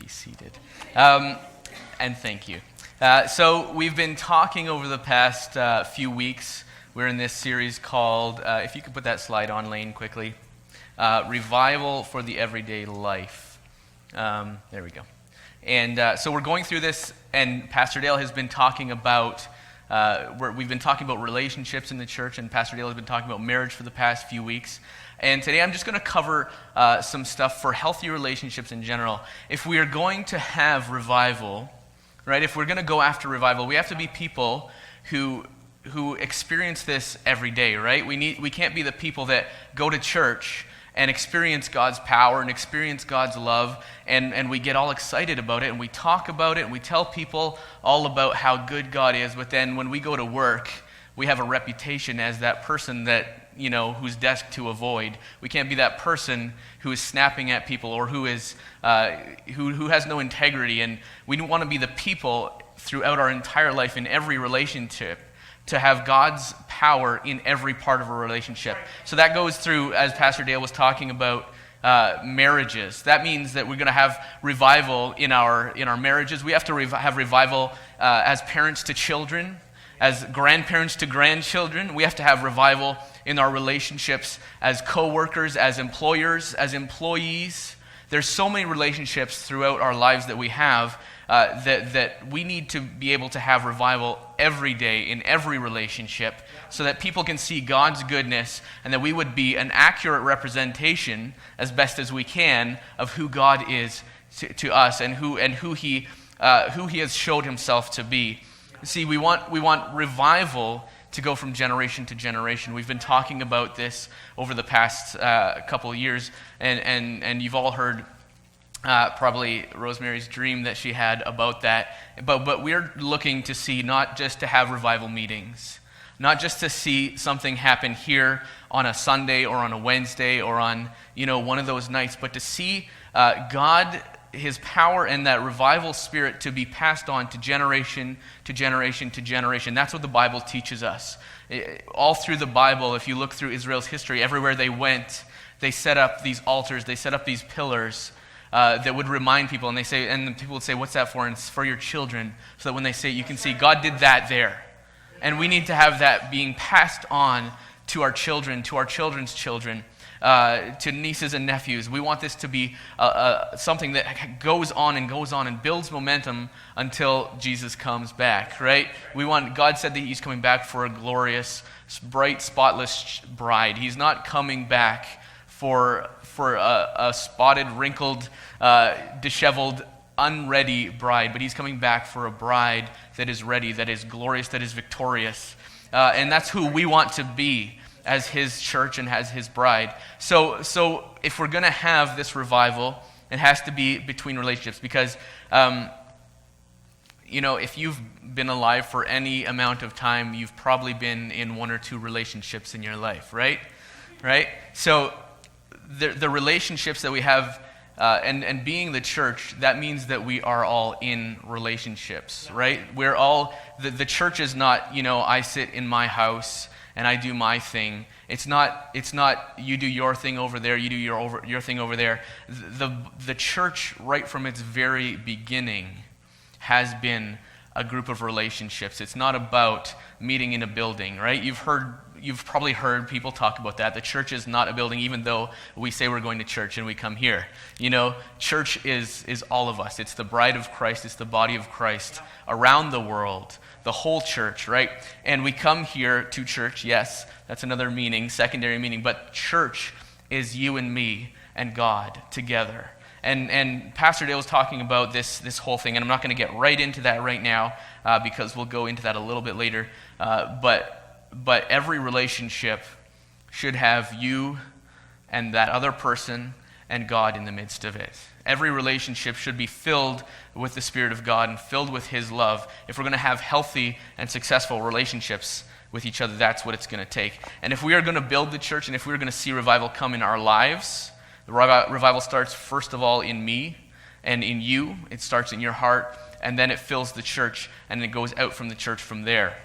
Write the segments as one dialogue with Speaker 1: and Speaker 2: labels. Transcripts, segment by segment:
Speaker 1: be seated. And thank you. So we've been talking over the past few weeks. We're in this series called, if you could put that slide on, Lane, quickly, Revival for the Everyday Life. There we go. And so we're going through this, and Pastor Dale has been talking about, we've been talking about relationships in the church, and Pastor Dale has been talking about marriage for the past few weeks. And today I'm just going to cover some stuff for healthy relationships in general. If we are going to have revival, right, if we're going to go after revival, we have to be people who experience this every day, right? We can't be the people that go to church and experience God's power and experience God's love, and we get all excited about it, and we talk about it, and we tell people all about how good God is, but then when we go to work, we have a reputation as that person that, you know, who's desk to avoid. We can't be that person who is snapping at people or who is who has no integrity, and we don't want to be the people throughout our entire life in every relationship to have God's power in every part of a relationship. So that goes through, as Pastor Dale was talking about, marriages. That means that we're going to have revival in our marriages. We have to have revival as parents to children, as grandparents to grandchildren. We have to have revival in our relationships as co-workers, as employers, as employees. There's so many relationships throughout our lives that we have that we need to be able to have revival every day in every relationship so that people can see God's goodness and that we would be an accurate representation as best as we can of who God is to us and who He has showed Himself to be. See, we want revival to go from generation to generation. We've been talking about this over the past couple of years, and you've all heard probably Rosemary's dream that she had about that. But we're looking to see not just to have revival meetings, not just to see something happen here on a Sunday or on a Wednesday or on, one of those nights, but to see God, His power and that revival spirit to be passed on to generation to generation to generation. That's what the Bible teaches us. All through the Bible, if you look through Israel's history, everywhere they went, they set up these altars, they set up these pillars that would remind people, and people would say, "What's that for?" And it's for your children, so that when they say it, you can see God did that there. And we need to have that being passed on to our children, to our children's children, to nieces and nephews. We want this to be something that goes on and builds momentum until Jesus comes back, right? God said that He's coming back for a glorious, bright, spotless bride. He's not coming back for a spotted, wrinkled, disheveled, unready bride, but He's coming back for a bride that is ready, that is glorious, that is victorious. And that's who we want to be as His church and as His bride. So if we're going to have this revival, it has to be between relationships because, if you've been alive for any amount of time, you've probably been in one or two relationships in your life, right? Right? So the relationships that we have, and being the church, that means that we are all in relationships, right? We're all, the church is not, I sit in my house and I do my thing. It's not you do your thing over there, you do your thing over there. The church, right from its very beginning, has been a group of relationships. It's not about meeting in a building, right? You've probably heard people talk about that. The church is not a building, even though we say we're going to church and we come here. Church is all of us. It's the bride of Christ. It's the body of Christ around the world, the whole church, right? And we come here to church, yes, that's another meaning, secondary meaning, but church is you and me and God together. And Pastor Dale was talking about this whole thing, and I'm not going to get right into that right now because we'll go into that a little bit later. But every relationship should have you and that other person and God in the midst of it. Every relationship should be filled with the Spirit of God and filled with His love. If we're going to have healthy and successful relationships with each other, that's what it's going to take. And if we are going to build the church and if we're going to see revival come in our lives, the revival starts first of all in me and in you. It starts in your heart, and then it fills the church, and it goes out from the church from there.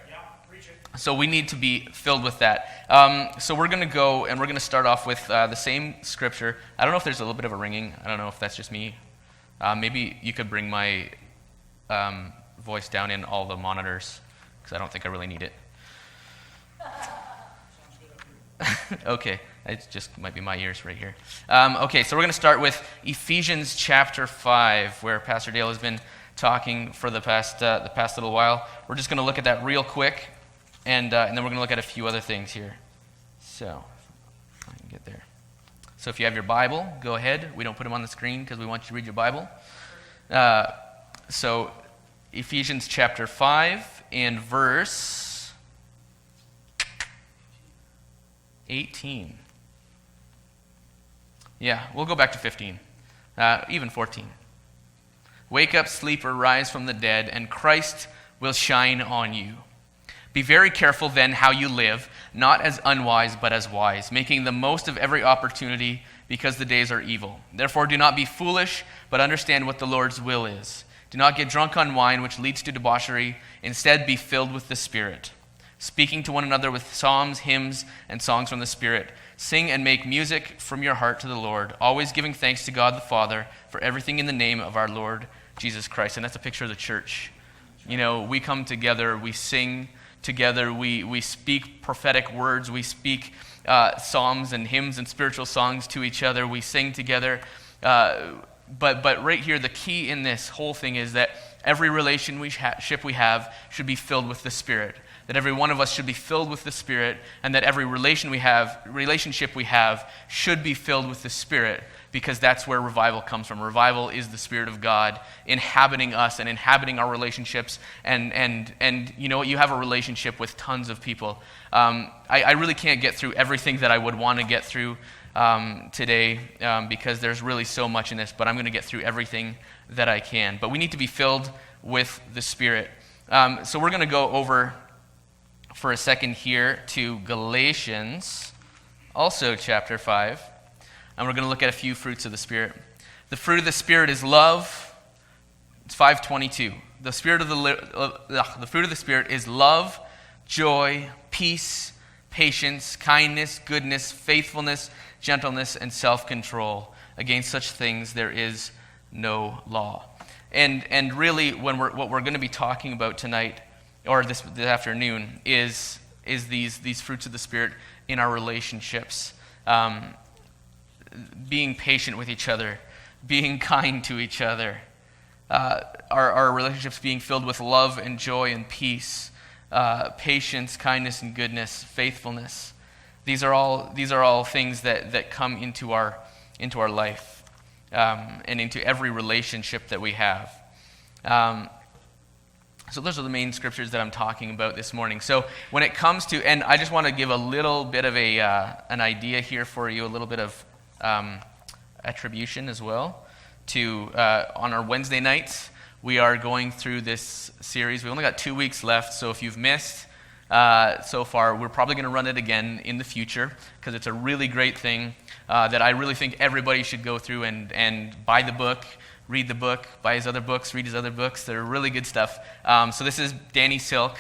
Speaker 1: So we need to be filled with that. So we're going to go, and we're going to start off with the same scripture. I don't know if there's a little bit of a ringing. I don't know if that's just me. Maybe you could bring my voice down in all the monitors, because I don't think I really need it. Okay, it just might be my ears right here. Okay, so we're going to start with Ephesians chapter 5, where Pastor Dale has been talking for the past little while. We're just going to look at that real quick, and then we're going to look at a few other things here. So, if I can get there. So if you have your Bible, go ahead. We don't put them on the screen because we want you to read your Bible. So Ephesians chapter 5 and verse 18. Yeah, we'll go back to 15, even 14. Wake up, sleeper, rise from the dead, and Christ will shine on you. Be very careful then how you live, not as unwise but as wise, making the most of every opportunity because the days are evil. Therefore do not be foolish, but understand what the Lord's will is. Do not get drunk on wine, which leads to debauchery. Instead, be filled with the Spirit, speaking to one another with psalms, hymns, and songs from the Spirit. Sing and make music from your heart to the Lord, always giving thanks to God the Father for everything in the name of our Lord Jesus Christ. And that's a picture of the church. You know, we come together, we sing together, we speak prophetic words, we speak psalms and hymns and spiritual songs to each other, we sing together. But right here, the key in this whole thing is that every relationship we have should be filled with the Spirit. That every one of us should be filled with the Spirit, and that every relationship we have should be filled with the Spirit, because that's where revival comes from. Revival is the Spirit of God inhabiting us and inhabiting our relationships. And you know what? You have a relationship with tons of people. I really can't get through everything that I would want to get through today because there's really so much in this, but I'm going to get through everything that I can. But we need to be filled with the Spirit. So we're going to go over for a second here to Galatians, also chapter 5, and we're going to look at a few fruits of the Spirit. The fruit of the Spirit is love. It's 5:22. The fruit of the Spirit is love, joy, peace, patience, kindness, goodness, faithfulness, gentleness, and self-control. Against such things there is no law. And really, what we're going to be talking about tonight, or this afternoon, is these fruits of the Spirit in our relationships. Being patient with each other, being kind to each other, our relationships being filled with love and joy and peace, patience, kindness, and goodness, faithfulness. These are all things that come into our life and into every relationship that we have. So those are the main scriptures that I'm talking about this morning. So when it comes to, and I just want to give a little bit of an idea here for you, a little bit of attribution as well. On our Wednesday nights, we are going through this series. We've only got 2 weeks left, so if you've missed so far, we're probably going to run it again in the future because it's a really great thing that I really think everybody should go through and buy the book. Read the book, buy his other books, read his other books. They're really good stuff. So this is Danny Silk.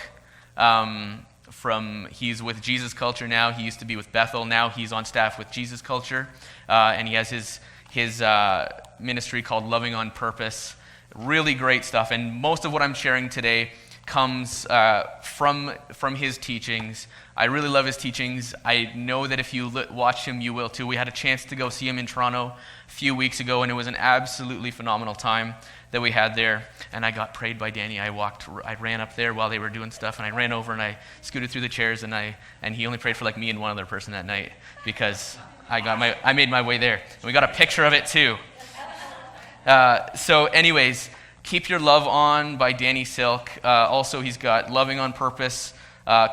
Speaker 1: He's with Jesus Culture now. He used to be with Bethel. Now he's on staff with Jesus Culture. And he has his ministry called Loving on Purpose. Really great stuff. And most of what I'm sharing today comes from his teachings. I really love his teachings. I know that if you watch him, you will too. We had a chance to go see him in Toronto a few weeks ago, and it was an absolutely phenomenal time that we had there. And I got prayed by Danny. I ran up there while they were doing stuff, and I ran over and I scooted through the chairs, and he only prayed for like me and one other person that night because I made my way there. And we got a picture of it too. So anyways, Keep Your Love On by Danny Silk. Also, he's got Loving on Purpose,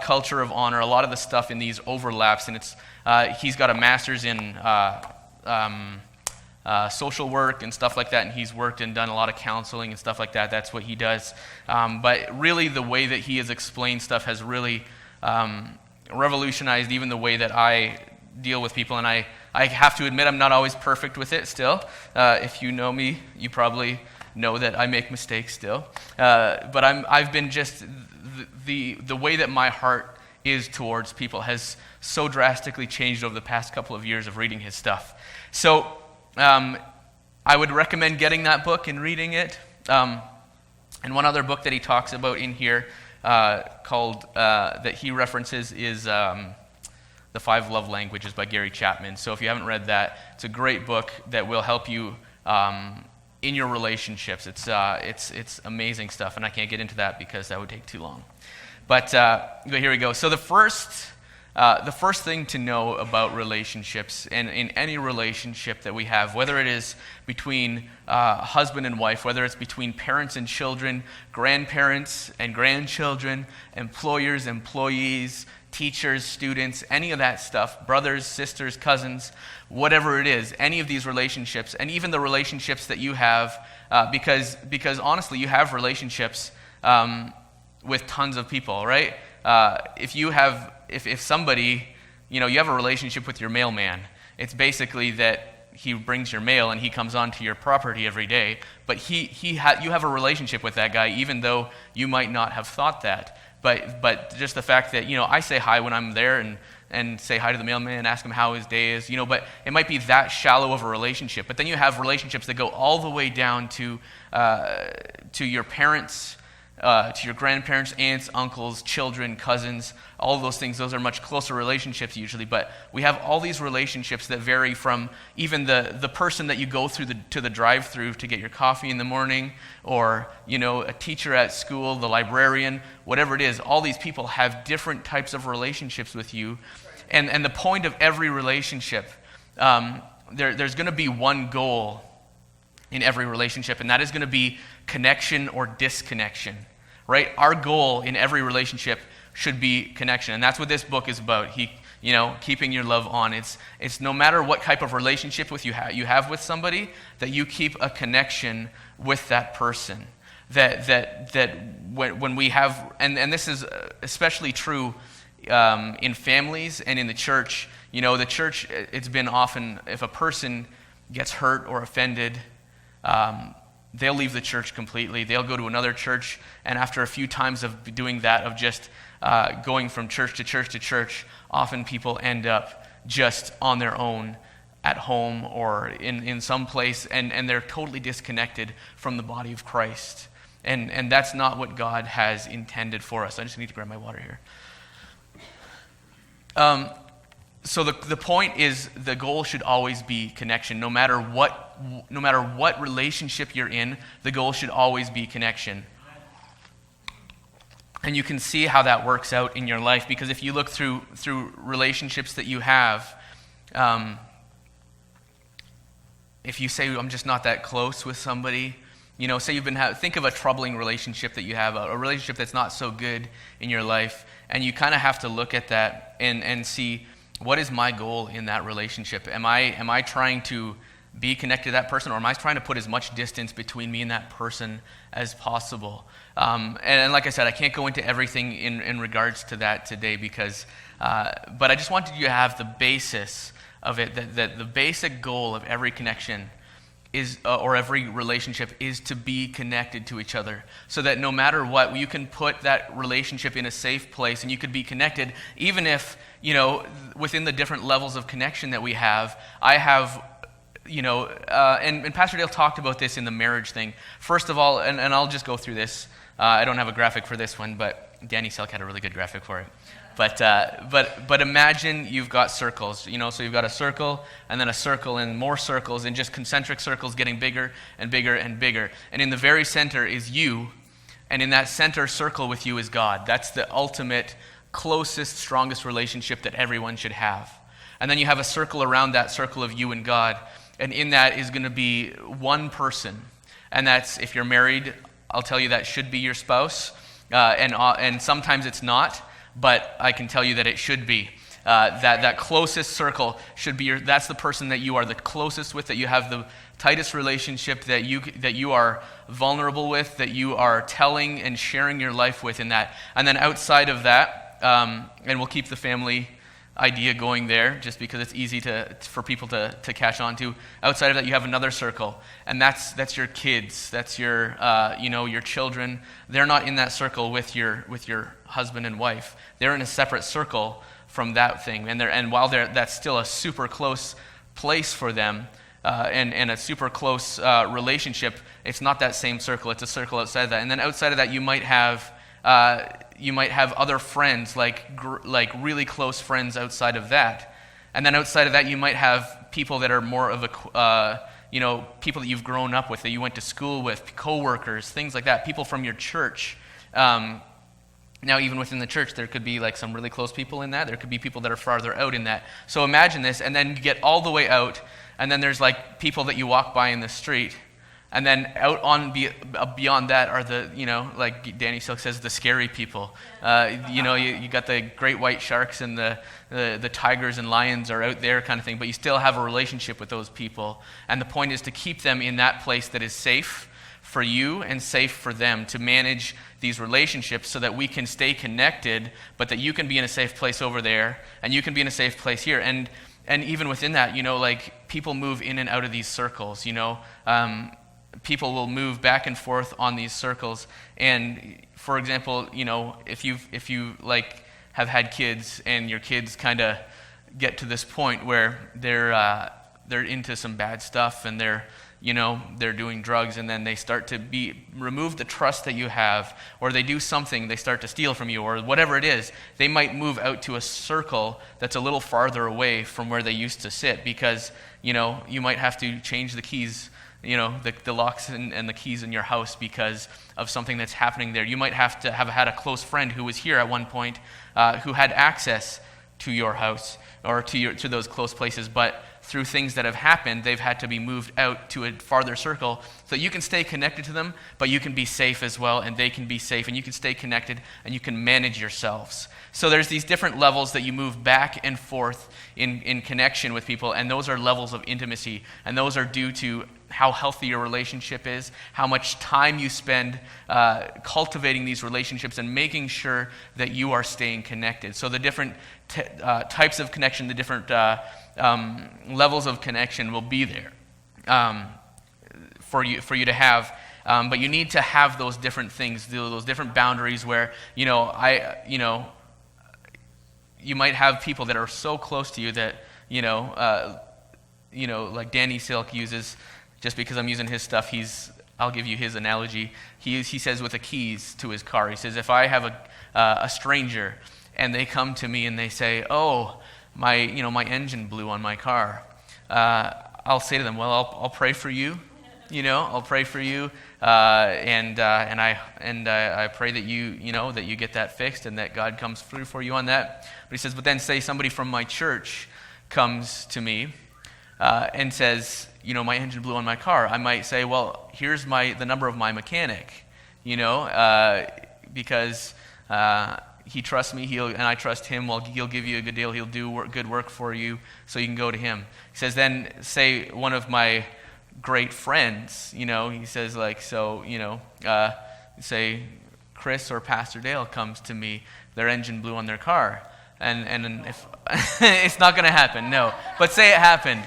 Speaker 1: Culture of Honor. A lot of the stuff in these overlaps, and he's got a master's in social work and stuff like that, and he's worked and done a lot of counseling and stuff like that. That's what he does. But really, the way that he has explained stuff has really revolutionized even the way that I deal with people, and I have to admit I'm not always perfect with it still. If you know me, you probably know that I make mistakes still. But I've been just, the way that my heart is towards people has so drastically changed over the past couple of years of reading his stuff. So I I would recommend getting that book and reading it. And one other book that he talks about in here that he references is The 5 Love Languages by Gary Chapman. So if you haven't read that, it's a great book that will help you in your relationships. It's amazing stuff, and I can't get into that because that would take too long. But here we go. So the first thing to know about relationships, and in any relationship that we have, whether it is between husband and wife, whether it's between parents and children, grandparents and grandchildren, employers, employees, teachers, students, any of that stuff, brothers, sisters, cousins, whatever it is, any of these relationships, and even the relationships that you have, because honestly, you have relationships with tons of people, right? If somebody, you have a relationship with your mailman, it's basically that he brings your mail and he comes onto your property every day, but you have a relationship with that guy, even though you might not have thought that. But just the fact that, I say hi when I'm there and say hi to the mailman and ask him how his day is, but it might be that shallow of a relationship. But then you have relationships that go all the way down to your parents, to your grandparents, aunts, uncles, children, cousins, all of those things. Those are much closer relationships usually. But we have all these relationships that vary from even the person that you go through to the drive-through to get your coffee in the morning, or a teacher at school, the librarian, whatever it is. All these people have different types of relationships with you, and the point of every relationship, there's going to be one goal in every relationship, and that is going to be connection or disconnection, right? Our goal in every relationship should be connection, and that's what this book is about. Keeping your love on. It's no matter what type of relationship you have with somebody, that you keep a connection with that person. That when we have, and this is especially true in families and in the church. The church, it's been often, if a person gets hurt or offended, they'll leave the church completely. They'll go to another church, and after a few times of doing that, of just going from church to church to church, often people end up just on their own at home or in some place, and they're totally disconnected from the body of Christ. And that's not what God has intended for us. I just need to grab my water here. So the point is, the goal should always be connection. No matter what relationship you're in, the goal should always be connection. And you can see how that works out in your life, because if you look through relationships that you have, if you say, I'm just not that close with somebody, say you've been think of a troubling relationship that you have, a relationship that's not so good in your life, and you kind of have to look at that and see, what is my goal in that relationship? Am I trying to be connected to that person, or am I trying to put as much distance between me and that person as possible? And like I said, I can't go into everything in regards to that today, because, but I just wanted you to have the basis of it, that the basic goal of every connection is, or every relationship, is to be connected to each other, so that no matter what, you can put that relationship in a safe place, and you could be connected, even if, within the different levels of connection that we have. I have, and Pastor Dale talked about this in the marriage thing. First of all, and I'll just go through this. I don't have a graphic for this one, but Danny Selk had a really good graphic for it. But imagine you've got circles, so you've got a circle, and then a circle, and more circles, and just concentric circles getting bigger and bigger and bigger. And in the very center is you, and in that center circle with you is God. That's the ultimate, closest, strongest relationship that everyone should have. And then you have a circle around that circle of you and God, and in that is going to be one person. And that's, if you're married, I'll tell you that should be your spouse, and sometimes it's not. But I can tell you that it should be. That closest circle should be that's the person that you are the closest with, that you have the tightest relationship, that you are vulnerable with, that you are telling and sharing your life with in that. And then outside of that, and we'll keep the family idea going there, just because it's easy for people to catch on to. Outside of that, you have another circle, and that's your kids, that's your your children. They're not in that circle with your husband and wife. They're in a separate circle from that thing, and while that's still a super close place for them, and a super close relationship, it's not that same circle. It's a circle outside of that. And then outside of that, you might have other friends, like really close friends outside of that. And then outside of that, you might have people that are more of people that you've grown up with, that you went to school with, coworkers, things like that, people from your church. Now, even within the church, there could be like some really close people in that. There could be people that are farther out in that. So imagine this, and then you get all the way out, and then there's like people that you walk by in the street. And then out on beyond that are the, like Danny Silk says, the scary people. You got the great white sharks and the tigers and lions are out there kind of thing, but you still have a relationship with those people. And the point is to keep them in that place that is safe for you and safe for them, to manage these relationships so that we can stay connected, but that you can be in a safe place over there and you can be in a safe place here. And even within that, like people move in and out of these circles, people will move back and forth on these circles. And for example, if you like have had kids and your kids kind of get to this point where they're into some bad stuff and they're doing drugs, and then they start to remove the trust that you have, or they do something, they start to steal from you, or whatever it is, they might move out to a circle that's a little farther away from where they used to sit, because you might have to change the keys, the locks and the keys in your house because of something that's happening there. You might have to have had a close friend who was here at one point, who had access to your house or to those close places, but through things that have happened, they've had to be moved out to a farther circle so that you can stay connected to them, but you can be safe as well, and they can be safe, and you can stay connected, and you can manage yourselves. So there's these different levels that you move back and forth in connection with people, and those are levels of intimacy, and those are due to how healthy your relationship is, how much time you spend cultivating these relationships and making sure that you are staying connected. So the different types of connection, the different levels of connection will be there for you to have. But you need to have those different things, those different boundaries where, you might have people that are so close to you that, like Danny Silk uses, just because I'm using his stuff, I'll give you his analogy. He says with the keys to his car, he says, if I have a stranger and they come to me and they say, oh, my engine blew on my car, I'll say to them, well, I'll pray for you. I'll pray for you, and I pray that you get that fixed and that God comes through for you on that. But he says, but then say somebody from my church comes to me and says, my engine blew on my car. I might say, well, here's the number of my mechanic, because he trusts me, and I trust him. Well, he'll give you a good deal. He'll do good work for you, so you can go to him. He says, then say one of my great friends, he says, like, so, say Chris or Pastor Dale comes to me, their engine blew on their car. And if it's not going to happen, no. But say it happened.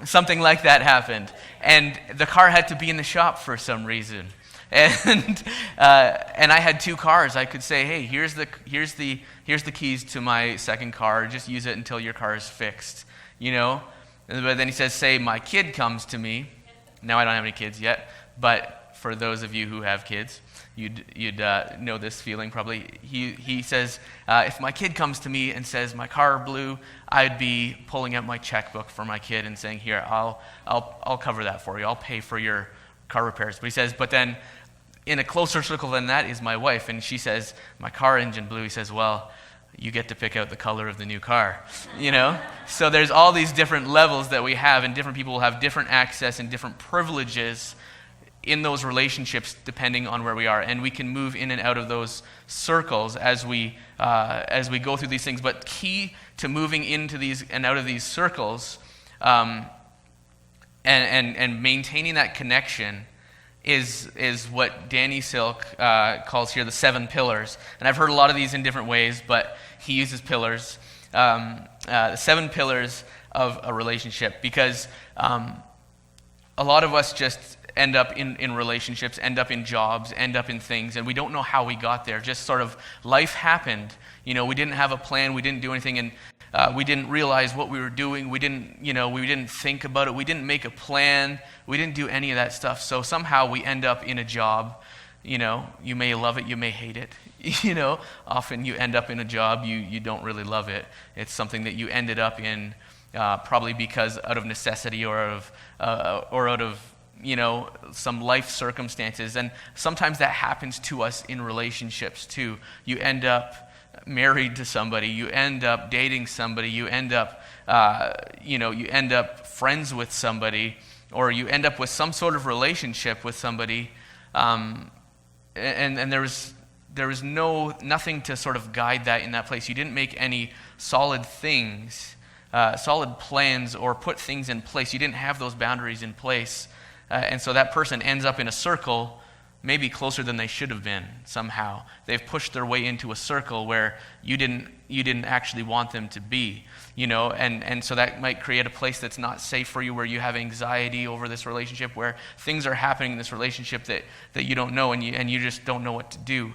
Speaker 1: Something like that happened. And the car had to be in the shop for some reason. And I had two cars. I could say, hey, here's the keys to my second car. Just use it until your car is fixed, But then he says, say my kid comes to me. Now I don't have any kids yet, but for those of you who have kids, you'd know this feeling probably. He says, if my kid comes to me and says my car blew, I'd be pulling out my checkbook for my kid and saying, here, I'll cover that for you. I'll pay for your car repairs. But he says, but then in a closer circle than that is my wife, and she says, my car engine blew. He says, well, you get to pick out the color of the new car, So there's all these different levels that we have, and different people will have different access and different privileges in those relationships depending on where we are. And we can move in and out of those circles as we go through these things. But key to moving into these and out of these circles and maintaining that connection is what Danny Silk calls here the 7 pillars. And I've heard a lot of these in different ways, but he uses pillars, the 7 pillars of a relationship, because a lot of us just end up in relationships, end up in jobs, end up in things, and we don't know how we got there. Just sort of life happened. We didn't have a plan, we didn't do anything, We didn't realize what we were doing. We didn't think about it. We didn't make a plan. We didn't do any of that stuff. So somehow we end up in a job. You may love it, you may hate it. Often you end up in a job, you don't really love it. It's something that you ended up in probably because out of necessity or out of some life circumstances. And sometimes that happens to us in relationships too. You end up married to somebody, you end up dating somebody, you end up friends with somebody, or you end up with some sort of relationship with somebody, and there was nothing to sort of guide that in that place. You didn't make any solid plans, or put things in place. You didn't have those boundaries in place, and so that person ends up in a circle, maybe closer than they should have been somehow. They've pushed their way into a circle where you didn't actually want them to be, and so that might create a place that's not safe for you, where you have anxiety over this relationship, where things are happening in this relationship that you don't know, and you just don't know what to do.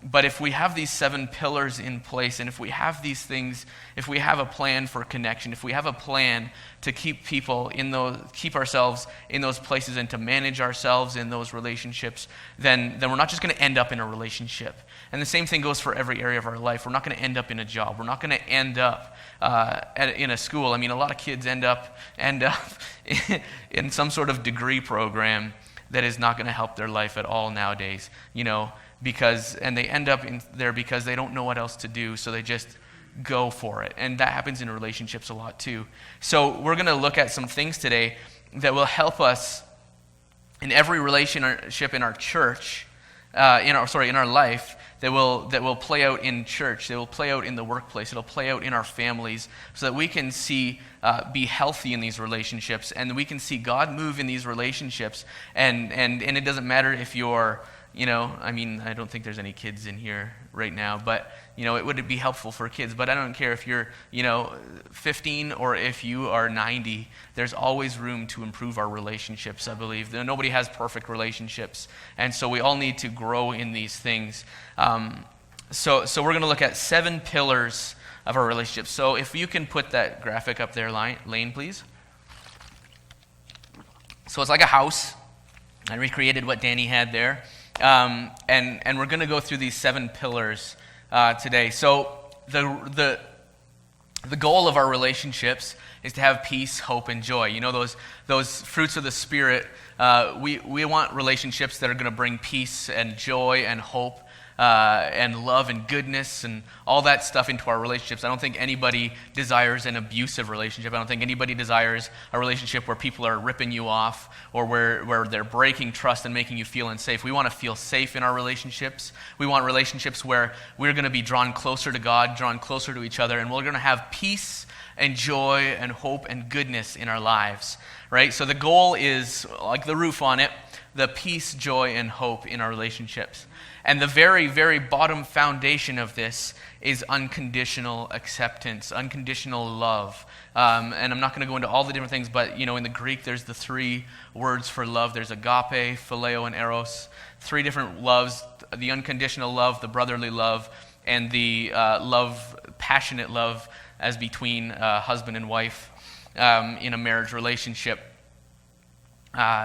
Speaker 1: But if we have these 7 pillars in place, and if we have these things, if we have a plan for connection, if we have a plan to keep ourselves in those places and to manage ourselves in those relationships, then we're not just going to end up in a relationship. And the same thing goes for every area of our life. We're not going to end up in a job. We're not going to end up in a school. I mean, a lot of kids end up in some sort of degree program that is not going to help their life at all nowadays, and they end up in there because they don't know what else to do, so they just go for it. And that happens in relationships a lot too. So we're going to look at some things today that will help us in every relationship in our church, in our life, that will play out in church, that will play out in the workplace, it'll play out in our families, so that we can be healthy in these relationships, and we can see God move in these relationships. And it doesn't matter if you're, I don't think there's any kids in here right now, but it would be helpful for kids. But I don't care if you're 15 or if you are 90. There's always room to improve our relationships, I believe. Nobody has perfect relationships, and so we all need to grow in these things. So we're going to look at 7 pillars of our relationships. So if you can put that graphic up there, Lane, please. So it's like a house. I recreated what Danny had there. And we're going to go through these 7 pillars today. So the goal of our relationships is to have peace, hope, and joy. Those fruits of the Spirit. We want relationships that are going to bring peace and joy and hope and love and goodness and all that stuff into our relationships. I don't think anybody desires an abusive relationship. I don't think anybody desires a relationship where people are ripping you off, or where they're breaking trust and making you feel unsafe. We want to feel safe in our relationships. We want relationships where we're going to be drawn closer to God, drawn closer to each other, and we're going to have peace and joy and hope and goodness in our lives, right? So the goal is, like the roof on it, the peace, joy, and hope in our relationships. And the very, very bottom foundation of this is unconditional acceptance, unconditional love. And I'm not going to go into all the different things, but in the Greek, there's the 3 words for love. There's agape, phileo, and eros. 3 different loves: the unconditional love, the brotherly love, and the passionate love as between husband and wife in a marriage relationship.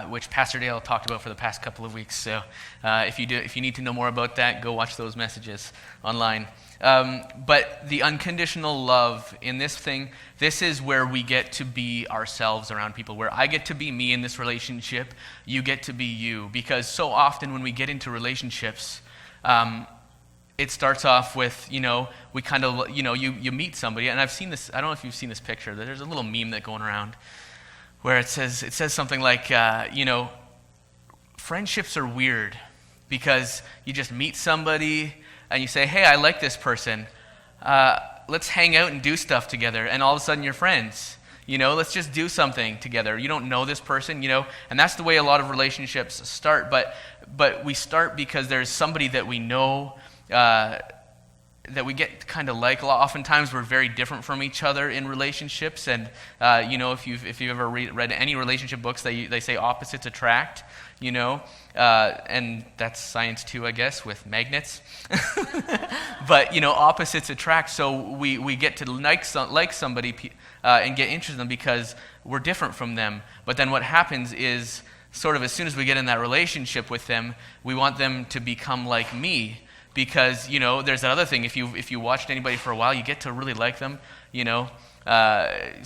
Speaker 1: Which Pastor Dale talked about for the past couple of weeks. So if you need to know more about that, go watch those messages online. But the unconditional love in this thing, this is where we get to be ourselves around people, where I get to be me in this relationship, you get to be you. Because so often when we get into relationships, it starts off with, we kind of, you meet somebody, and I've seen this, I don't know if you've seen this picture, there's a little meme that going around, where it says something like, friendships are weird because you just meet somebody and you say, hey, I like this person. Let's hang out and do stuff together. And all of a sudden you're friends. Let's just do something together. You don't know this person, and that's the way a lot of relationships start. But we start because there's somebody that we know we get kind of like. Oftentimes we're very different from each other in relationships, and if you've ever read any relationship books, they say opposites attract, and that's science too, I guess, with magnets. But opposites attract, so we get to like somebody and get interested in them because we're different from them. But then what happens is, sort of as soon as we get in that relationship with them, we want them to become like me. Because, there's that other thing. If you watched anybody for a while, you get to really like them, I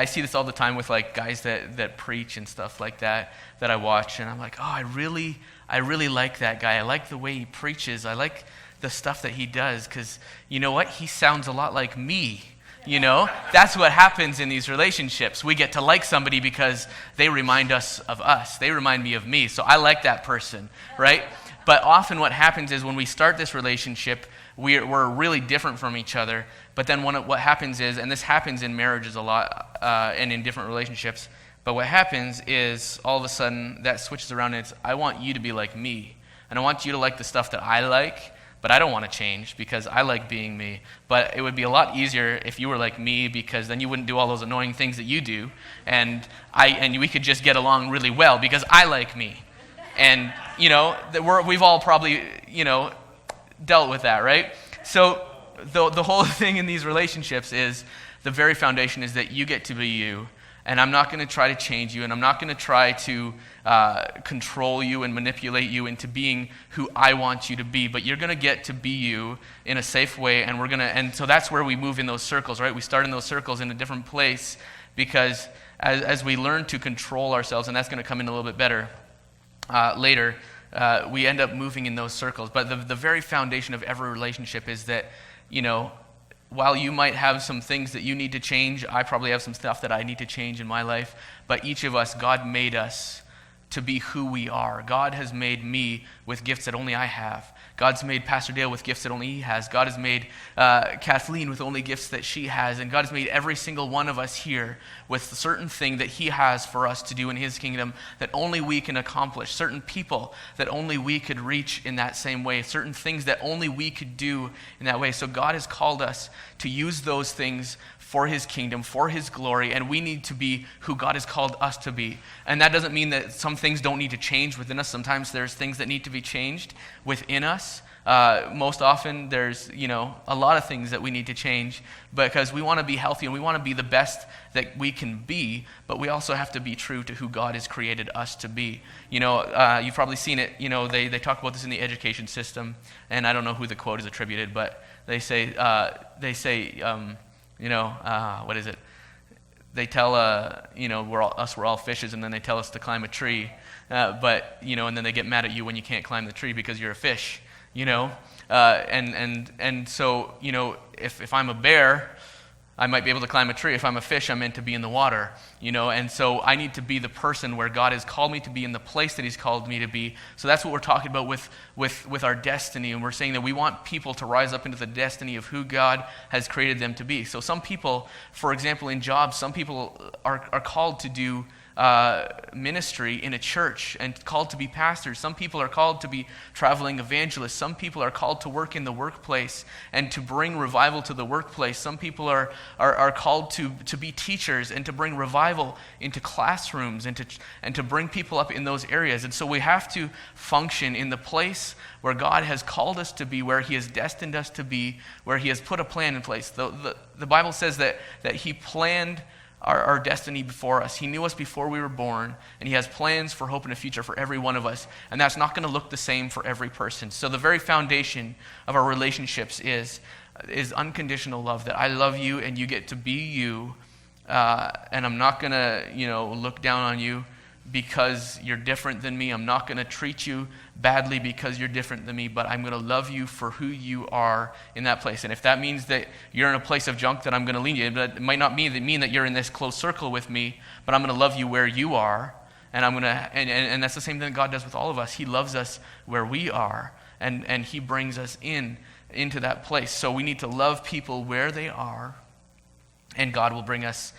Speaker 1: see this all the time with like guys that preach and stuff like that I watch, and I'm like, oh, I really like that guy. I like the way he preaches. I like the stuff that he does, because you know what? He sounds a lot like me. That's what happens in these relationships. We get to like somebody because they remind us of us. They remind me of me. So I like that person, right? But often what happens is when we start this relationship, we're really different from each other. But then what happens is, and this happens in marriages a lot and in different relationships, but what happens is all of a sudden that switches around and it's, I want you to be like me. And I want you to like the stuff that I like, but I don't want to change because I like being me. But it would be a lot easier if you were like me, because then you wouldn't do all those annoying things that you do. And we could just get along really well because I like me. And, we've all probably, dealt with that, right? So the whole thing in these relationships is, the very foundation is that you get to be you. And I'm not going to try to change you, and I'm not going to try to control you and manipulate you into being who I want you to be. But you're going to get to be you in a safe way, and so that's where we move in those circles, right? We start in those circles in a different place, because as we learn to control ourselves, and that's going to come in a little bit better later, we end up moving in those circles. But the very foundation of every relationship is that, while you might have some things that you need to change, I probably have some stuff that I need to change in my life. But each of us, God made us to be who we are. God has made me with gifts that only I have. God's made Pastor Dale with gifts that only he has. God has made Kathleen with only gifts that she has. And God has made every single one of us here with a certain thing that he has for us to do in his kingdom that only we can accomplish. Certain people that only we could reach in that same way. Certain things that only we could do in that way. So God has called us to use those things for his kingdom, for his glory, and we need to be who God has called us to be. And that doesn't mean that some things don't need to change within us. Sometimes there's things that need to be changed within us. Most often there's, a lot of things that we need to change, because we want to be healthy and we want to be the best that we can be, but we also have to be true to who God has created us to be. You've probably seen it, they talk about this in the education system, and I don't know who the quote is attributed, but they say, what is it? They tell, we're all fishes, and then they tell us to climb a tree. And then they get mad at you when you can't climb the tree because you're a fish, So, if I'm a bear, I might be able to climb a tree. If I'm a fish, I'm meant to be in the water, And so I need to be the person where God has called me to be, in the place that he's called me to be. So that's what we're talking about with our destiny. And we're saying that we want people to rise up into the destiny of who God has created them to be. So some people, for example, in jobs, some people are called to do ministry in a church and called to be pastors. Some people are called to be traveling evangelists. Some people are called to work in the workplace and to bring revival to the workplace. Some people are called to be teachers and to bring revival into classrooms and to bring people up in those areas. And so we have to function in the place where God has called us to be, where he has destined us to be, where he has put a plan in place. The Bible says that he planned our destiny before us. He knew us before we were born, and he has plans for hope and a future for every one of us, and that's not going to look the same for every person. So the very foundation of our relationships is unconditional love, that I love you and you get to be you, and I'm not going to look down on you because you're different than me. I'm not going to treat you badly because you're different than me, but I'm going to love you for who you are in that place. And if that means that you're in a place of junk, then I'm going to lead you. But it might not mean that you're in this close circle with me, but I'm going to love you where you are. And I'm going to, and that's the same thing that God does with all of us. He loves us where we are, and he brings us into that place. So we need to love people where they are, And God will bring us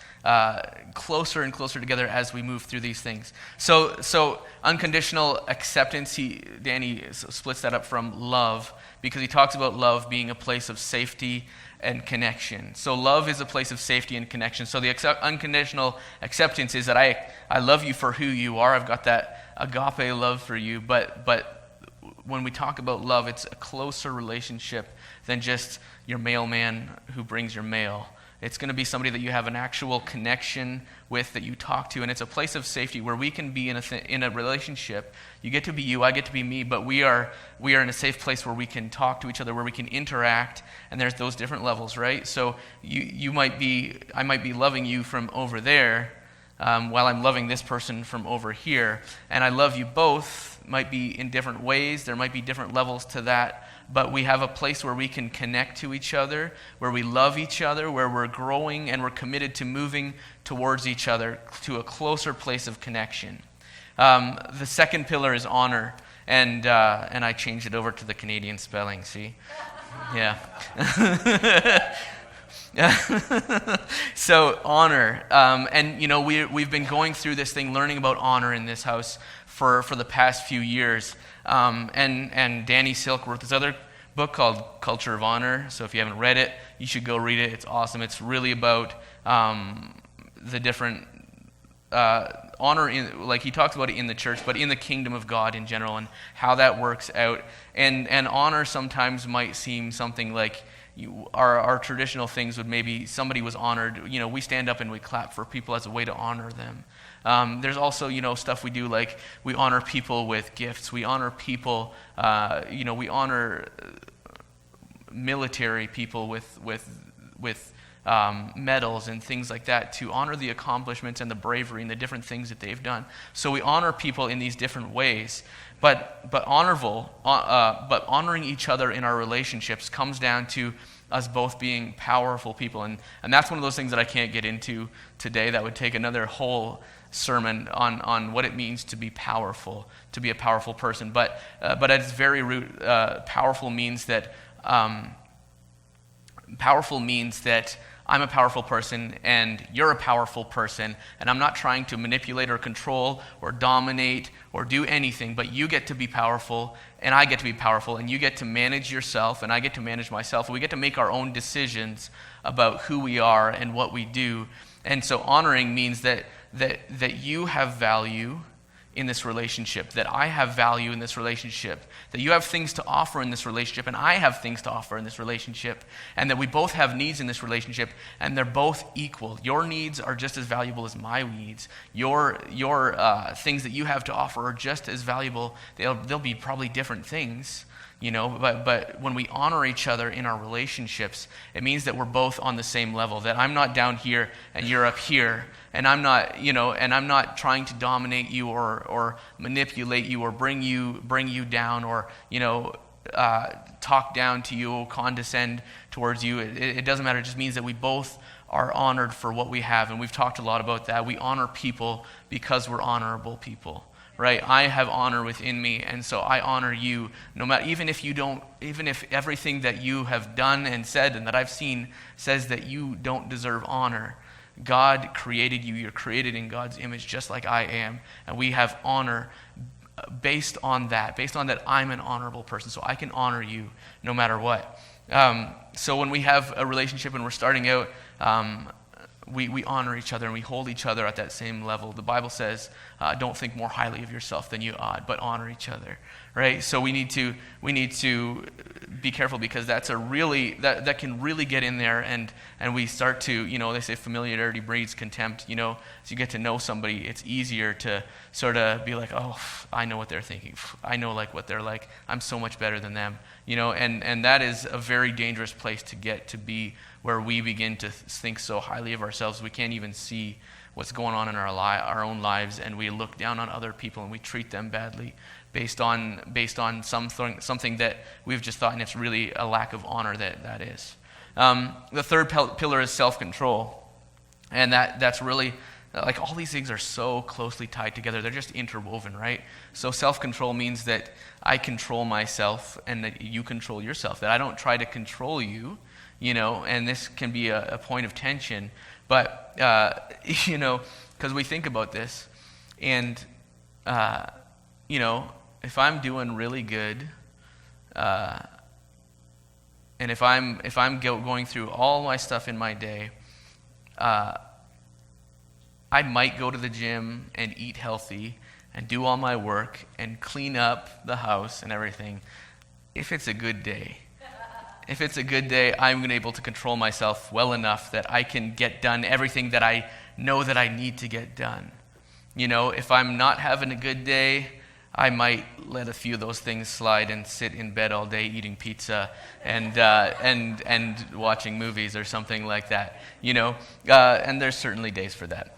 Speaker 1: closer and closer together as we move through these things. So unconditional acceptance, Danny splits that up from love, because he talks about love being a place of safety and connection. So love is a place of safety and connection. So the unconditional acceptance is that I love you for who you are. I've got that agape love for you. But when we talk about love, it's a closer relationship than just your mailman who brings your mail. It's going to be somebody that you have an actual connection with, that you talk to, and it's a place of safety where we can be in a relationship. You get to be you, I get to be me, but we are in a safe place where we can talk to each other, where we can interact, and there's those different levels, right? So I might be loving you from over there, while I'm loving this person from over here, and I love you both. Might be in different ways. There might be different levels to that. But we have a place where we can connect to each other, where we love each other, where we're growing and we're committed to moving towards each other to a closer place of connection. The second pillar is honor, and I changed it over to the Canadian spelling, see? Yeah. So honor, and we've been going through this thing, learning about honor in this house for the past few years. And Danny Silk wrote this other book called Culture of Honor. So if you haven't read it, you should go read it. It's awesome. It's really about the different honor, like he talks about it in the church, but in the kingdom of God in general, and how that works out. And honor sometimes might seem something like our traditional things would, maybe somebody was honored. We stand up and we clap for people as a way to honor them. There's also, stuff we do, like we honor people with gifts. We honor people, we honor military people with medals and things like that, to honor the accomplishments and the bravery and the different things that they've done. So we honor people in these different ways. But honoring each other in our relationships comes down to us both being powerful people. And that's one of those things that I can't get into today. That would take another whole sermon on what it means to be powerful, to be a powerful person. But at its very root, powerful means that I'm a powerful person and you're a powerful person, and I'm not trying to manipulate or control or dominate or do anything, but you get to be powerful and I get to be powerful, and you get to manage yourself and I get to manage myself. We get to make our own decisions about who we are and what we do. And so honoring means that you have value in this relationship, that I have value in this relationship, that you have things to offer in this relationship and I have things to offer in this relationship, and that we both have needs in this relationship and they're both equal. Your needs are just as valuable as my needs. Your things that you have to offer are just as valuable. They'll be probably different things, but when we honor each other in our relationships, it means that we're both on the same level, that I'm not down here and you're up here, and I'm not trying to dominate you or manipulate you or bring you down, or talk down to you or condescend towards you. It doesn't matter. It just means that we both are honored for what we have, and we've talked a lot about that. We honor people because we're honorable people. Right? I have honor within me, and so I honor you, no matter, even if everything that you have done and said and that I've seen says that you don't deserve honor. God created you. You're created in God's image just like I am, and we have honor based on that I'm an honorable person, so I can honor you no matter what. So when we have a relationship and we're starting out, we honor each other and we hold each other at that same level. The Bible says, don't think more highly of yourself than you ought, but honor each other, right? So we need to be careful, because that's that can really get in there, and we start to, they say familiarity breeds contempt. As you get to know somebody, it's easier to sort of be like, oh, I know what they're thinking. I know what they're like. I'm so much better than them, and that is a very dangerous place to get to be, where we begin to think so highly of ourselves we can't even see what's going on in our own lives, and we look down on other people and we treat them badly based on something that we've just thought, and it's really a lack of honor that is. The third pillar is self-control, and that's really, like, all these things are so closely tied together. They're just interwoven, right? So self-control means that I control myself and that you control yourself, that I don't try to control you. and this can be a point of tension. But, because we think about this, and, if I'm doing really good, and if I'm going through all my stuff in my day, I might go to the gym and eat healthy and do all my work and clean up the house and everything if it's a good day. If it's a good day, I'm going to be able to control myself well enough that I can get done everything that I know that I need to get done. If I'm not having a good day, I might let a few of those things slide and sit in bed all day eating pizza and watching movies or something like that. And there's certainly days for that.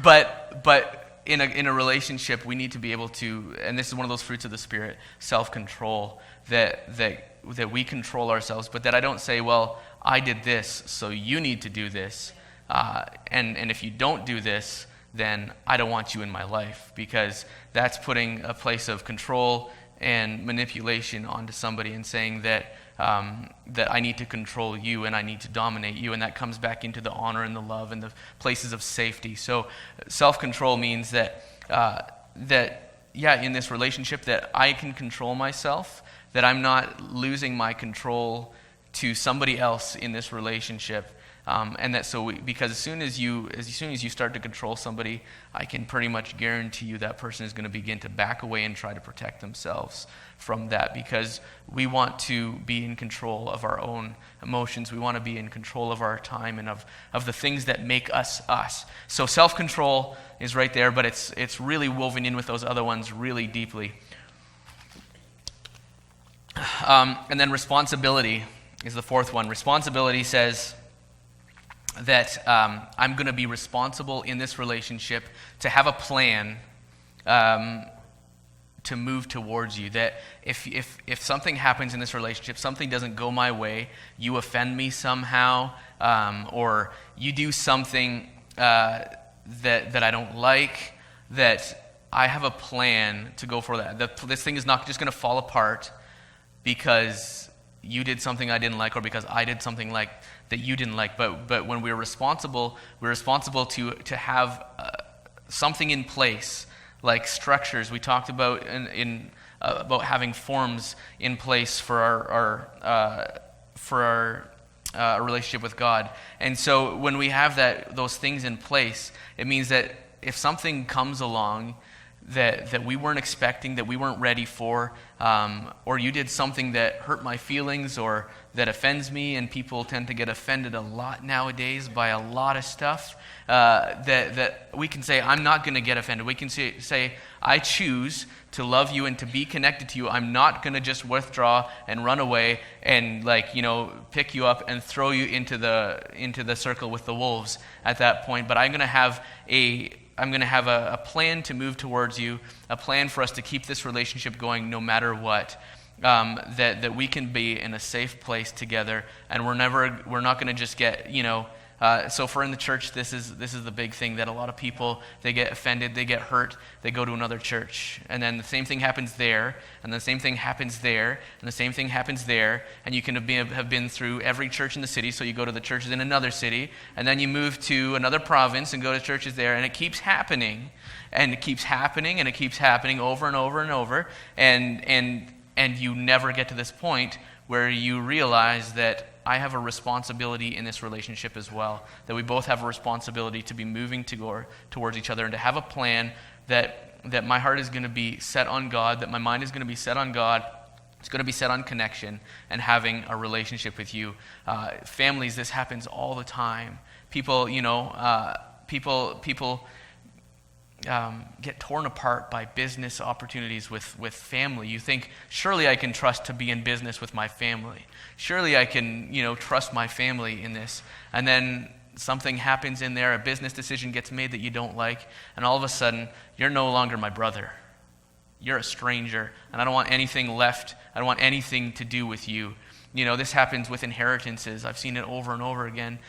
Speaker 1: but in a relationship, we need to be able to, and this is one of those fruits of the Spirit, self-control, that we control ourselves, but that I don't say, well, I did this, so you need to do this, and if you don't do this, then I don't want you in my life, because that's putting a place of control and manipulation onto somebody and saying that I need to control you and I need to dominate you, and that comes back into the honor and the love and the places of safety. So self-control means that in this relationship that I can control myself, that I'm not losing my control to somebody else in this relationship. And that because as soon as you start to control somebody, I can pretty much guarantee you that person is going to begin to back away and try to protect themselves from that, because we want to be in control of our own emotions. We want to be in control of our time and of the things that make us us. So self-control is right there, but it's really woven in with those other ones really deeply. And then responsibility is the fourth one. Responsibility says that I'm going to be responsible in this relationship to have a plan to move towards you. That if something happens in this relationship, something doesn't go my way, you offend me somehow, or you do something that I don't like, that I have a plan to go for that. This thing is not just going to fall apart because you did something I didn't like, or because I did something that you didn't like. But when we're responsible to have something in place, like structures. We talked about about having forms in place for our relationship with God. And so when we have those things in place, it means that if something comes along that we weren't expecting, that we weren't ready for, or you did something that hurt my feelings or that offends me, and people tend to get offended a lot nowadays by a lot of stuff, that we can say, I'm not going to get offended. We can say, I choose to love you and to be connected to you. I'm not going to just withdraw and run away and pick you up and throw you into the circle with the wolves at that point. But I'm going to have a plan to move towards you, a plan for us to keep this relationship going no matter what, that we can be in a safe place together, and we're not going to just get, so for in the church, this is the big thing, that a lot of people, they get offended, they get hurt, they go to another church, and then the same thing happens there, and the same thing happens there, and the same thing happens there, and you can have been through every church in the city, so you go to the churches in another city, and then you move to another province and go to churches there, and it keeps happening, and it keeps happening, and it keeps happening over and over and over, and you never get to this point where you realize that I have a responsibility in this relationship as well, that we both have a responsibility to be moving towards each other and to have a plan that my heart is going to be set on God, that my mind is going to be set on God, it's going to be set on connection and having a relationship with you. Families, this happens all the time. People get torn apart by business opportunities with family. You think, surely I can trust to be in business with my family. Surely I can, trust my family in this. And then something happens in there, a business decision gets made that you don't like, and all of a sudden, you're no longer my brother. You're a stranger, and I don't want anything left. I don't want anything to do with you. This happens with inheritances. I've seen it over and over again.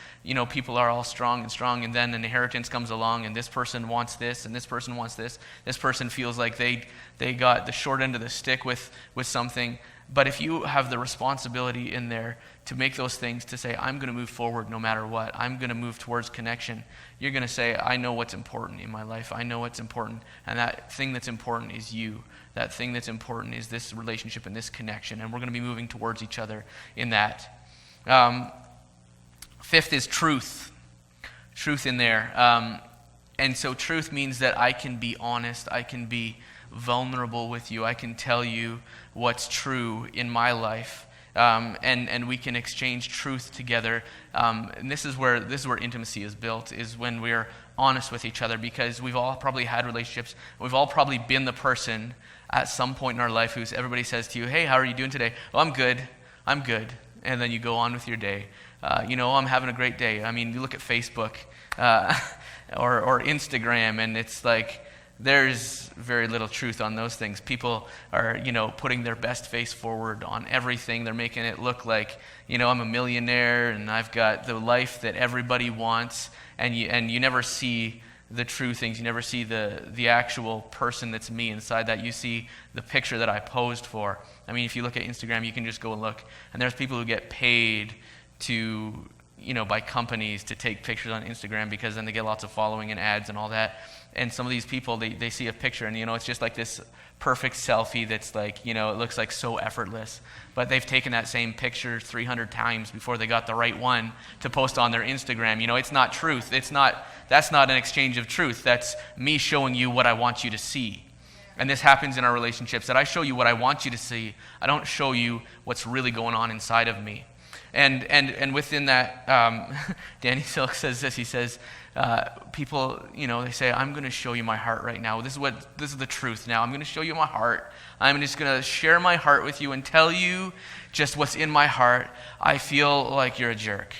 Speaker 1: People are all strong, and then an inheritance comes along, and this person wants this, and this person wants this. This person feels like they got the short end of the stick with something, But if you have the responsibility in there to make those things, to say, I'm going to move forward no matter what, I'm going to move towards connection, you're going to say, I know what's important in my life. I know what's important. And that thing that's important is you. That thing that's important is this relationship and this connection. And we're going to be moving towards each other in that. Fifth is truth. Truth in there. And so truth means that I can be honest. I can be vulnerable with you. I can tell you what's true in my life. And we can exchange truth together. And this is where intimacy is built, is when we're honest with each other, because we've all probably had relationships. We've all probably been the person at some point in our life who's everybody says to you, hey, how are you doing today? Oh, I'm good. And then you go on with your day. I'm having a great day. I mean, you look at Facebook or Instagram, and it's like, there's very little truth on those things. People are, putting their best face forward on everything. They're making it look like, I'm a millionaire and I've got the life that everybody wants. And you never see the true things. You never see the actual person that's me inside that. You see the picture that I posed for. I mean, if you look at Instagram, you can just go and look. And there's people who get paid to, by companies to take pictures on Instagram, because then they get lots of following and ads and all that. And some of these people, they see a picture and, it's just like this perfect selfie that's like, it looks like so effortless. But they've taken that same picture 300 times before they got the right one to post on their Instagram. It's not truth. That's not an exchange of truth. That's me showing you what I want you to see. And this happens in our relationships, that I show you what I want you to see. I don't show you what's really going on inside of me. And within that, Danny Silk says this. He says, people, they say, I'm going to show you my heart right now. This is the truth now. I'm going to show you my heart. I'm just going to share my heart with you and tell you just what's in my heart. I feel like you're a jerk.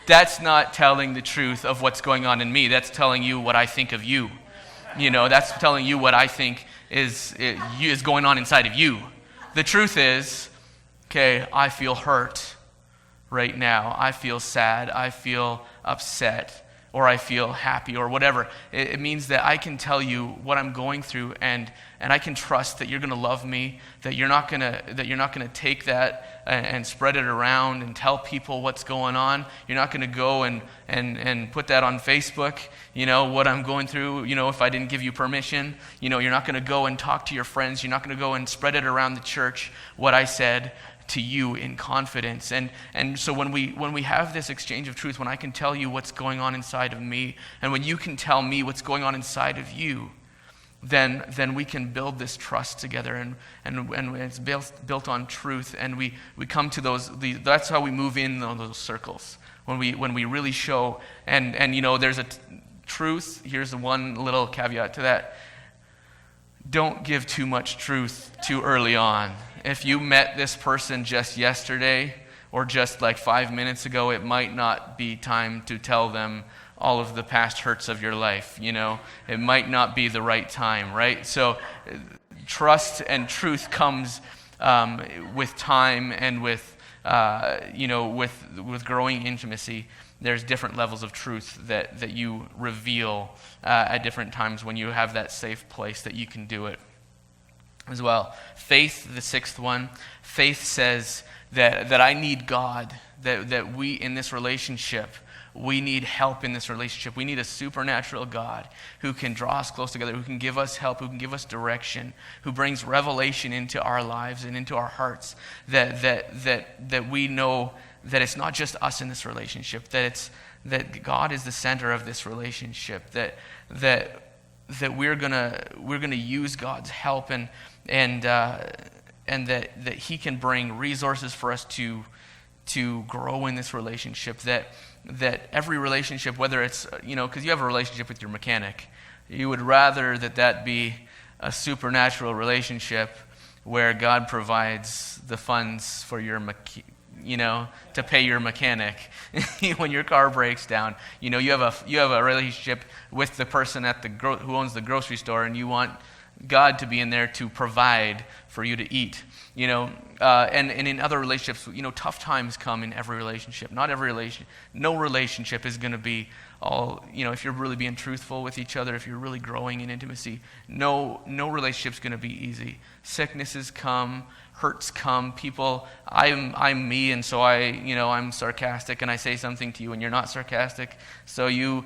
Speaker 1: That's not telling the truth of what's going on in me. That's telling you what I think of you. That's telling you what I think is going on inside of you. The truth is, okay, I feel hurt right now. I feel sad. I feel upset, or I feel happy, or whatever. It means that I can tell you what I'm going through, and I can trust that you're going to love me, that you're not going to take that and spread it around and tell people what's going on. You're not going to go and put that on Facebook, what I'm going through, if I didn't give you permission. You're not going to go and talk to your friends. You're not going to go and spread it around the church, what I said to you in confidence. And so when we have this exchange of truth, when I can tell you what's going on inside of me, and when you can tell me what's going on inside of you, then we can build this trust together, and it's built on truth, and we come to that's how we move in those circles, when we really show, and there's a truth. Here's the one little caveat to that. Don't give too much truth too early on. If you met this person just yesterday or just like 5 minutes ago, it might not be time to tell them all of the past hurts of your life. It might not be the right time, right? So trust and truth comes with time and with growing intimacy. There's different levels of truth that you reveal at different times when you have that safe place that you can do it as well. Faith, the sixth one. Faith says that I need God, that we in this relationship, we need help in this relationship. We need a supernatural God who can draw us close together, who can give us help, who can give us direction, who brings revelation into our lives and into our hearts, that we know that it's not just us in this relationship, that God is the center of this relationship, that we're gonna use God's help, and that He can bring resources for us to grow in this relationship. That every relationship, whether it's because you have a relationship with your mechanic, you would rather that be a supernatural relationship where God provides the funds for your to pay your mechanic when your car breaks down. You have a relationship with the person at who owns the grocery store, and you want God to be in there to provide for you to eat. And in other relationships, tough times come in every relationship. No relationship is going to be all, if you're really being truthful with each other, if you're really growing in intimacy, no relationship's going to be easy. Sicknesses come, hurts come, people, I'm me, and so I'm sarcastic, and I say something to you, and you're not sarcastic, so you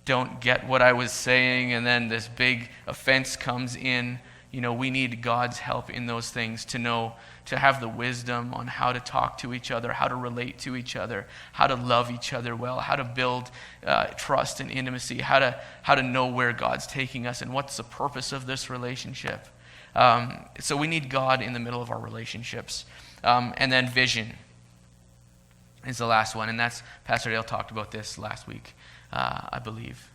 Speaker 1: don't get what I was saying, and then this big offense comes in. We need God's help in those things to have the wisdom on how to talk to each other, how to relate to each other, how to love each other well, how to build trust and intimacy, how to know where God's taking us and what's the purpose of this relationship. So we need God in the middle of our relationships. And then vision is the last one, and that's Pastor Dale talked about this last week, I believe.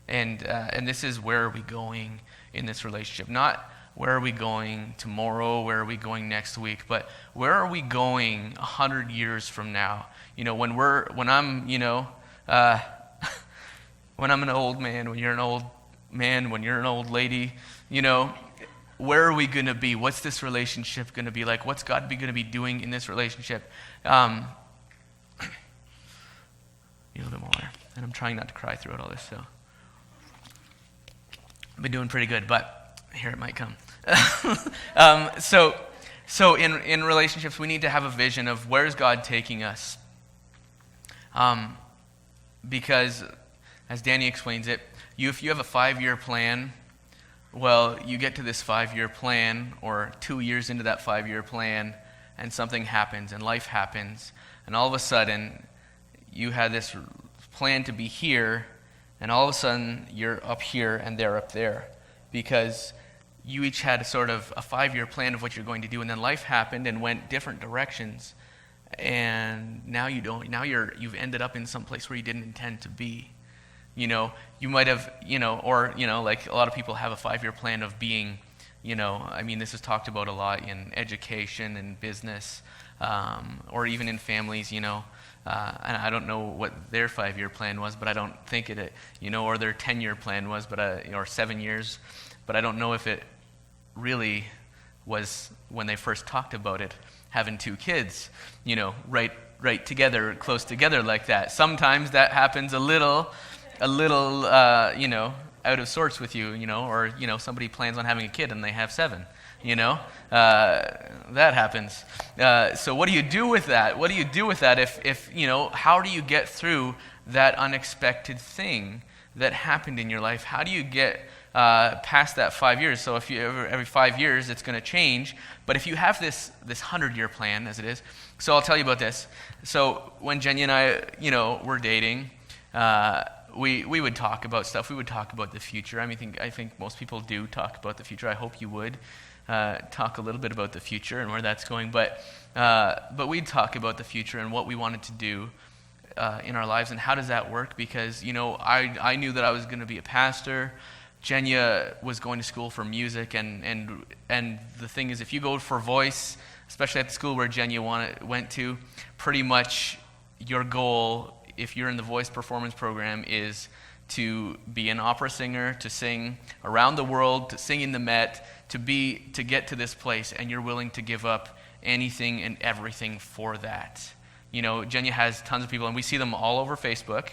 Speaker 1: And this is, where are we going in this relationship? Not where are we going tomorrow, where are we going next week, but where are we going 100 years from now? When I'm an old man, when you're an old man, when you're an old lady, where are we going to be? What's this relationship going to be like? What's God going to be doing in this relationship? A little bit more. And I'm trying not to cry throughout all this, so I've been doing pretty good, but here it might come. So in relationships, we need to have a vision of where's God taking us. Because, as Danny explains it, if you have a 5-year plan, well, you get to this 5-year plan, or 2 years into that 5-year plan, and something happens, and life happens, and all of a sudden, you had this plan to be here, and all of a sudden, you're up here, and they're up there, because you each had sort of a 5-year plan of what you're going to do, and then life happened and went different directions, and now you don't. Now you've ended up in some place where you didn't intend to be. You might have, like a lot of people have a 5-year plan of being, this is talked about a lot in education and business, or even in families, and I don't know what their 5-year plan was, but I don't think it, or their 10-year plan was, but or 7 years, but I don't know if it really was, when they first talked about it, having 2 kids, right together, close together like that. Sometimes that happens a little, out of sorts with you, or, somebody plans on having a kid and they have 7, that happens. So what do you do with that? What do you do with that if how do you get through that unexpected thing that happened in your life? How do you get past that 5 years? So if you every 5 years it's going to change, but if you have this 100-year plan, as it is, so I'll tell you about this. So when Jenny and I, were dating, we would talk about stuff. We would talk about the future. I think most people do talk about the future. I hope you would talk a little bit about the future and where that's going. But we'd talk about the future and what we wanted to do in our lives and how does that work? Because I knew that I was going to be a pastor. Jenya was going to school for music, and the thing is, if you go for voice, especially at the school where Jenya went to, pretty much your goal, if you're in the voice performance program, is to be an opera singer, to sing around the world, to sing in the Met, to get to this place, and you're willing to give up anything and everything for that. Jenya has tons of people, and we see them all over Facebook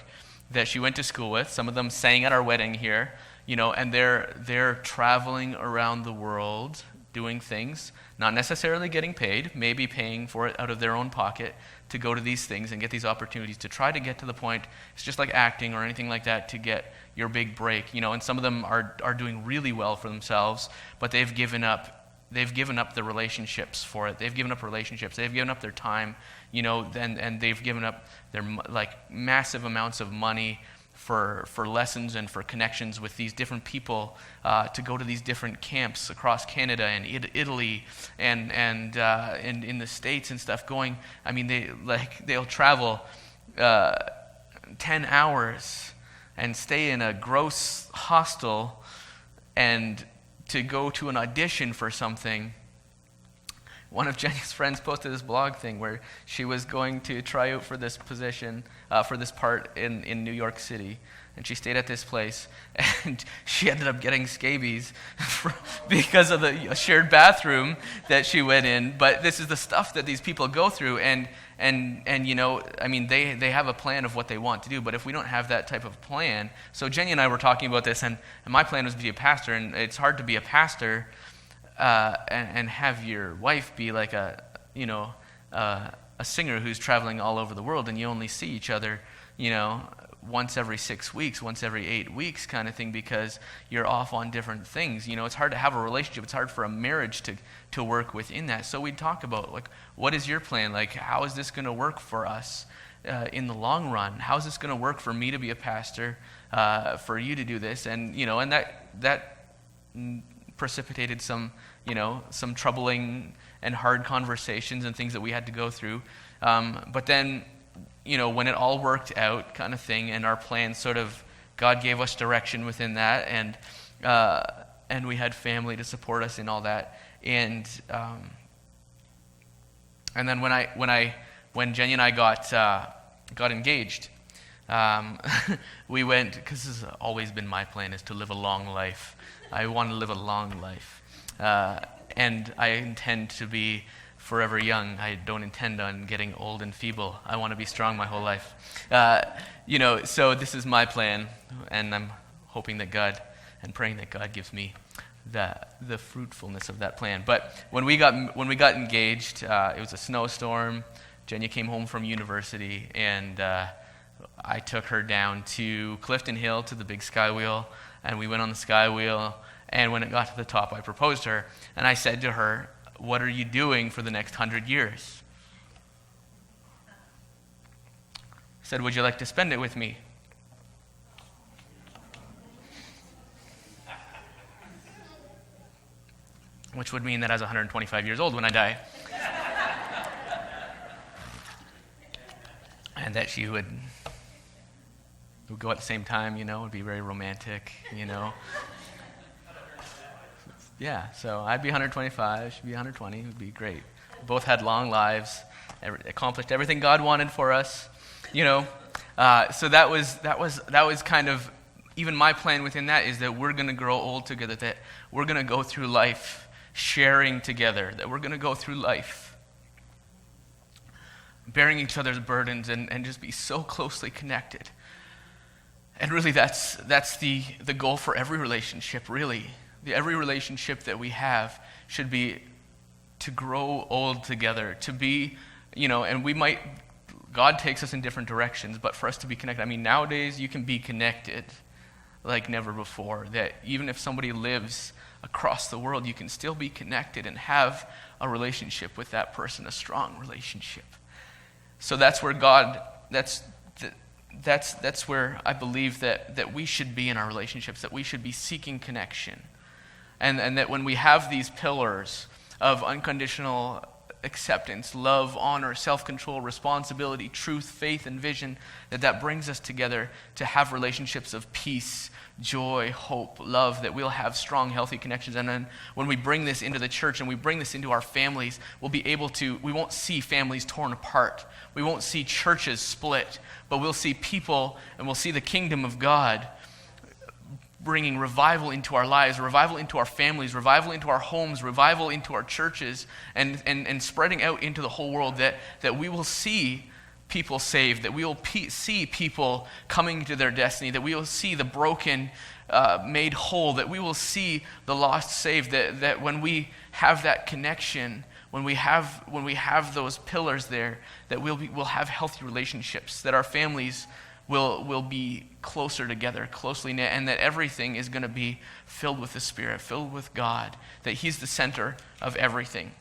Speaker 1: that she went to school with. Some of them sang at our wedding here, and they're traveling around the world doing things, not necessarily getting paid, maybe paying for it out of their own pocket to go to these things and get these opportunities to try to get to the point. It's just like acting or anything like that, to get your big break, and some of them are doing really well for themselves, but they've given up the relationships for it. They've given up relationships. They've given up their time, and they've given up their massive amounts of money for lessons and for connections with these different people, to go to these different camps across Canada and Italy and in the States and stuff. They'll travel 10 hours and stay in a gross hostel and to go to an audition for something one of Jenny's friends posted this blog thing where she was going to try out for this position, for this part in New York City. And she stayed at this place, and she ended up getting scabies because of the shared bathroom that she went in. But this is the stuff that these people go through, and you know, I mean, they have a plan of what they want to do. But if we don't have that type of plan, so Jenny and I were talking about this, and my plan was to be a pastor, and it's hard to be a pastor and have your wife be like a singer who's traveling all over the world, and you only see each other, you know, once every 6 weeks, once every 8 weeks kind of thing, because you're off on different things. You know, it's hard to have a relationship. It's hard for a marriage to work within that. So we'd talk about, like, what is your plan? Like, how is this going to work for us in the long run? How is this going to work for me to be a pastor, for you to do this? And, you know, and that precipitated some troubling and hard conversations and things that we had to go through. But then, you know, when it all worked out kind of thing, and our plan sort of, God gave us direction within that, and we had family to support us in all that. And then when Jenny and I got engaged, we went, because this has always been my plan, is to live a long life. I want to live a long life. And I intend to be forever young. I don't intend on getting old and feeble. I want to be strong my whole life. You know, so this is my plan, and I'm hoping that God, and praying that God gives me the fruitfulness of that plan. But when we got engaged, it was a snowstorm. Jenny came home from university, and I took her down to Clifton Hill to the big Skywheel, and we went on the Skywheel. And when it got to the top, I proposed to her, and I said to her, "What are you doing for the next 100 years?" I said, "Would you like to spend it with me?" Which would mean that I was 125 years old when I die. And that she would go at the same time, you know, would be very romantic, you know. Yeah, so I'd be 125, she'd be 120, it would be great. Both had long lives, accomplished everything God wanted for us, you know. So that was kind of, even my plan within that is that we're going to grow old together, that we're going to go through life sharing together, that we're going to go through life bearing each other's burdens and just be so closely connected. And really that's the goal for every relationship, really. Every relationship that we have should be to grow old together, to be, you know, and God takes us in different directions, but for us to be connected. I mean, nowadays you can be connected like never before, that even if somebody lives across the world, you can still be connected and have a relationship with that person, a strong relationship. So that's where that's where I believe that we should be in our relationships, that we should be seeking connection. And that when we have these pillars of unconditional acceptance, love, honor, self-control, responsibility, truth, faith, and vision, that brings us together to have relationships of peace, joy, hope, love, that we'll have strong, healthy connections. And then when we bring this into the church and we bring this into our families, we won't see families torn apart. We won't see churches split, but we'll see people and we'll see the kingdom of God bringing revival into our lives, revival into our families, revival into our homes, revival into our churches, and spreading out into the whole world, that we will see people saved, that we will see people coming to their destiny, that we will see the broken made whole, that we will see the lost saved, that when we have that connection, when we have those pillars there, that we'll have healthy relationships, that our families will be closer together, closely knit, and that everything is going to be filled with the Spirit, filled with God, that He's the center of everything.